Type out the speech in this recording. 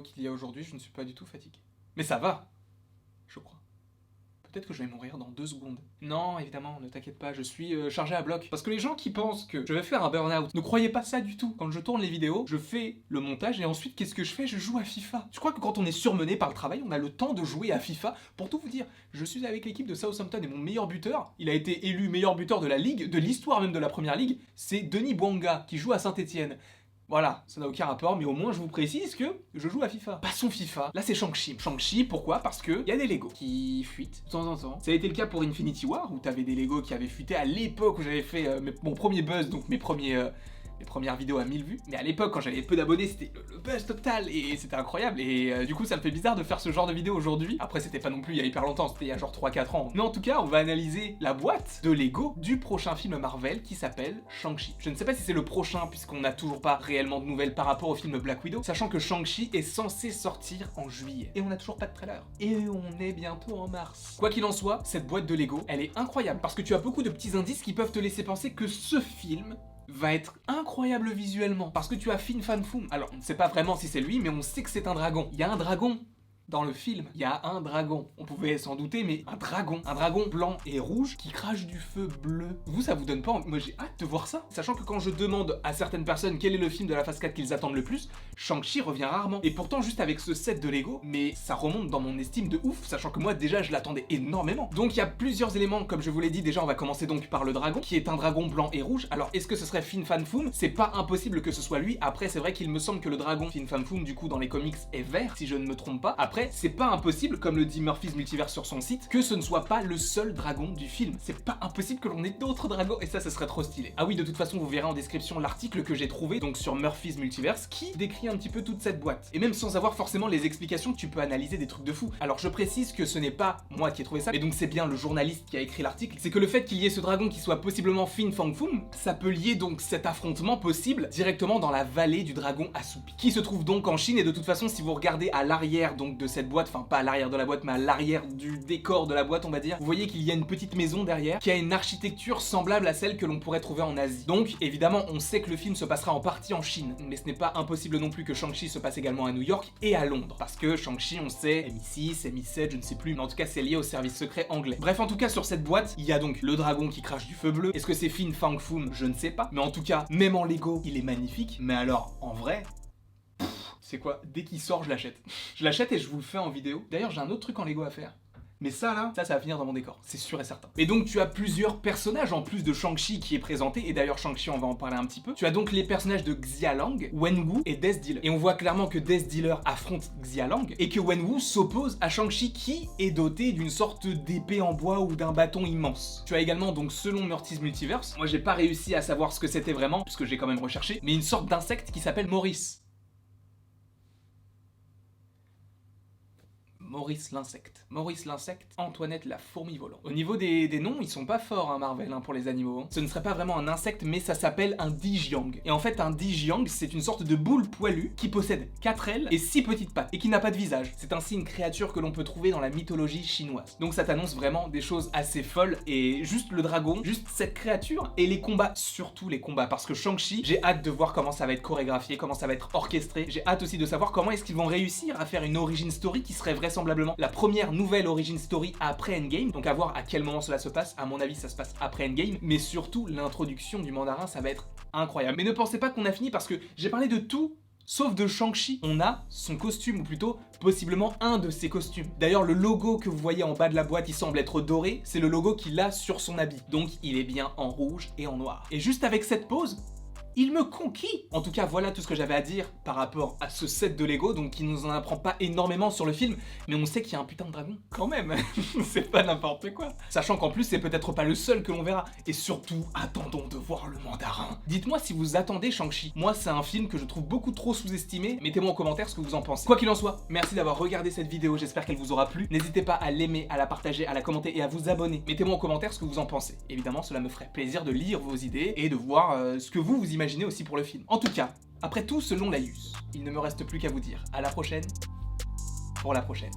qu'il y a aujourd'hui, je ne suis pas du tout fatigué. Mais ça va, je crois. Peut-être que je vais mourir dans 2 secondes. Non, évidemment, ne t'inquiète pas, je suis chargé à bloc. Parce que les gens qui pensent que je vais faire un burn-out, ne croyez pas ça du tout. Quand je tourne les vidéos, je fais le montage et ensuite, qu'est-ce que je fais? Je joue à FIFA. Je crois que quand on est surmené par le travail, on a le temps de jouer à FIFA. Pour tout vous dire, je suis avec l'équipe de Southampton et mon meilleur buteur, il a été élu meilleur buteur de la Ligue, de l'histoire même de la Première Ligue, c'est Denis Bouanga, qui joue à Saint-Etienne. Voilà, ça n'a aucun rapport, mais au moins je vous précise que je joue à FIFA. Passons FIFA, là c'est Shang-Chi. Shang-Chi, pourquoi? Parce que y a des Lego qui fuitent de temps en temps. Ça a été le cas pour Infinity War, où t'avais des Lego qui avaient fuité à l'époque où j'avais fait mon premier buzz, donc mes premières vidéos à 1000 vues. Mais à l'époque, quand j'avais peu d'abonnés, c'était le buzz total et c'était incroyable. Et du coup, ça me fait bizarre de faire ce genre de vidéo aujourd'hui. Après, c'était pas non plus il y a hyper longtemps, c'était il y a genre 3-4 ans. Mais en tout cas, on va analyser la boîte de Lego du prochain film Marvel qui s'appelle Shang-Chi. Je ne sais pas si c'est le prochain, puisqu'on n'a toujours pas réellement de nouvelles par rapport au film Black Widow, sachant que Shang-Chi est censé sortir en juillet. Et on n'a toujours pas de trailer. Et on est bientôt en mars. Quoi qu'il en soit, cette boîte de Lego, elle est incroyable, parce que tu as beaucoup de petits indices qui peuvent te laisser penser que ce film va être incroyable visuellement, parce que tu as Fin Fan Foom. Alors, on ne sait pas vraiment si c'est lui, mais on sait que c'est un dragon. Il y a un dragon dans le film, il y a un dragon. On pouvait s'en douter, mais un dragon blanc et rouge qui crache du feu bleu. Vous, ça vous donne pas envie? Moi, j'ai hâte de voir ça. Sachant que quand je demande à certaines personnes quel est le film de la phase 4 qu'ils attendent le plus, Shang-Chi revient rarement. Et pourtant, juste avec ce set de Lego, mais ça remonte dans mon estime de ouf, sachant que moi, déjà, je l'attendais énormément. Donc, il y a plusieurs éléments, comme je vous l'ai dit. Déjà, on va commencer donc par le dragon, qui est un dragon blanc et rouge. Alors, est-ce que ce serait Fin Fan Foom? C'est pas impossible que ce soit lui. Après, c'est vrai qu'il me semble que le dragon Fin Fan Foom, du coup, dans les comics, est vert, si je ne me trompe pas. Après, c'est pas impossible, comme le dit Murphy's Multiverse sur son site, que ce ne soit pas le seul dragon du film. C'est pas impossible que l'on ait d'autres dragons, et ça serait trop stylé. Ah oui, de toute façon, vous verrez en description l'article que j'ai trouvé, donc sur Murphy's Multiverse, qui décrit un petit peu toute cette boîte. Et même sans avoir forcément les explications, tu peux analyser des trucs de fou. Alors je précise que ce n'est pas moi qui ai trouvé ça, mais donc c'est bien le journaliste qui a écrit l'article. C'est que le fait qu'il y ait ce dragon qui soit possiblement Fin Fang Foom, ça peut lier donc cet affrontement possible directement dans la vallée du dragon assoupi, qui se trouve donc en Chine. Et de toute façon, si vous regardez à l'arrière donc de cette boîte, enfin pas à l'arrière de la boîte, mais à l'arrière du décor de la boîte, on va dire, vous voyez qu'il y a une petite maison derrière qui a une architecture semblable à celle que l'on pourrait trouver en Asie. Donc évidemment, on sait que le film se passera en partie en Chine, mais ce n'est pas impossible non plus que Shang-Chi se passe également à New York et à Londres, parce que Shang-Chi, on sait, MI6, MI7, je ne sais plus, mais en tout cas c'est lié au service secret anglais. Bref, en tout cas sur cette boîte, il y a donc le dragon qui crache du feu bleu. Est-ce que c'est Fin Fang Foom? Je ne sais pas, mais en tout cas, même en Lego, il est magnifique. Mais alors, en vrai, c'est quoi? Dès qu'il sort, je l'achète. Je l'achète et je vous le fais en vidéo. D'ailleurs, j'ai un autre truc en Lego à faire. Mais ça là, ça va finir dans mon décor, c'est sûr et certain. Et donc tu as plusieurs personnages en plus de Shang-Chi qui est présenté, et d'ailleurs Shang-Chi on va en parler un petit peu. Tu as donc les personnages de Xialang, Wenwu et Death Dealer. Et on voit clairement que Death Dealer affronte Xialang, et que Wenwu s'oppose à Shang-Chi qui est doté d'une sorte d'épée en bois ou d'un bâton immense. Tu as également donc, selon Murphy's Multiverse, moi j'ai pas réussi à savoir ce que c'était vraiment, puisque j'ai quand même recherché, mais une sorte d'insecte qui s'appelle Maurice. Maurice l'insecte. Maurice l'insecte, Antoinette la fourmi volante. Au niveau des noms, ils sont pas forts, hein, Marvel, hein, pour les animaux. Hein. Ce ne serait pas vraiment un insecte, mais ça s'appelle un Dijiang. Et en fait, un Dijiang, c'est une sorte de boule poilue qui possède 4 ailes et 6 petites pattes, et qui n'a pas de visage. C'est ainsi une créature que l'on peut trouver dans la mythologie chinoise. Donc ça t'annonce vraiment des choses assez folles, et juste le dragon, juste cette créature, et les combats, surtout les combats, parce que Shang-Chi, j'ai hâte de voir comment ça va être chorégraphié, comment ça va être orchestré. J'ai hâte aussi de savoir comment est-ce qu'ils vont réussir à faire une origin story qui serait vraisemblablement la première nouvelle origin story après Endgame, donc à voir à quel moment cela se passe. À mon avis ça se passe après Endgame, mais surtout l'introduction du mandarin, ça va être incroyable. Mais ne pensez pas qu'on a fini, parce que j'ai parlé de tout sauf de Shang-Chi. On a son costume, ou plutôt possiblement un de ses costumes. D'ailleurs le logo que vous voyez en bas de la boîte, il semble être doré, c'est le logo qu'il a sur son habit, donc il est bien en rouge et en noir. Et juste avec cette pose, il me conquit. En tout cas, voilà tout ce que j'avais à dire par rapport à ce set de Lego, donc qui nous en apprend pas énormément sur le film, mais on sait qu'il y a un putain de dragon, quand même. C'est pas n'importe quoi. Sachant qu'en plus, c'est peut-être pas le seul que l'on verra. Et surtout, attendons de voir le mandarin. Dites-moi si vous attendez Shang-Chi. Moi, c'est un film que je trouve beaucoup trop sous-estimé. Mettez-moi en commentaire ce que vous en pensez. Quoi qu'il en soit, merci d'avoir regardé cette vidéo, j'espère qu'elle vous aura plu. N'hésitez pas à l'aimer, à la partager, à la commenter et à vous abonner. Mettez-moi en commentaire ce que vous en pensez. Évidemment, cela me ferait plaisir de lire vos idées et de voir ce que vous imaginez aussi pour le film. En tout cas, après tout, selon Laïus, il ne me reste plus qu'à vous dire à la prochaine pour la prochaine.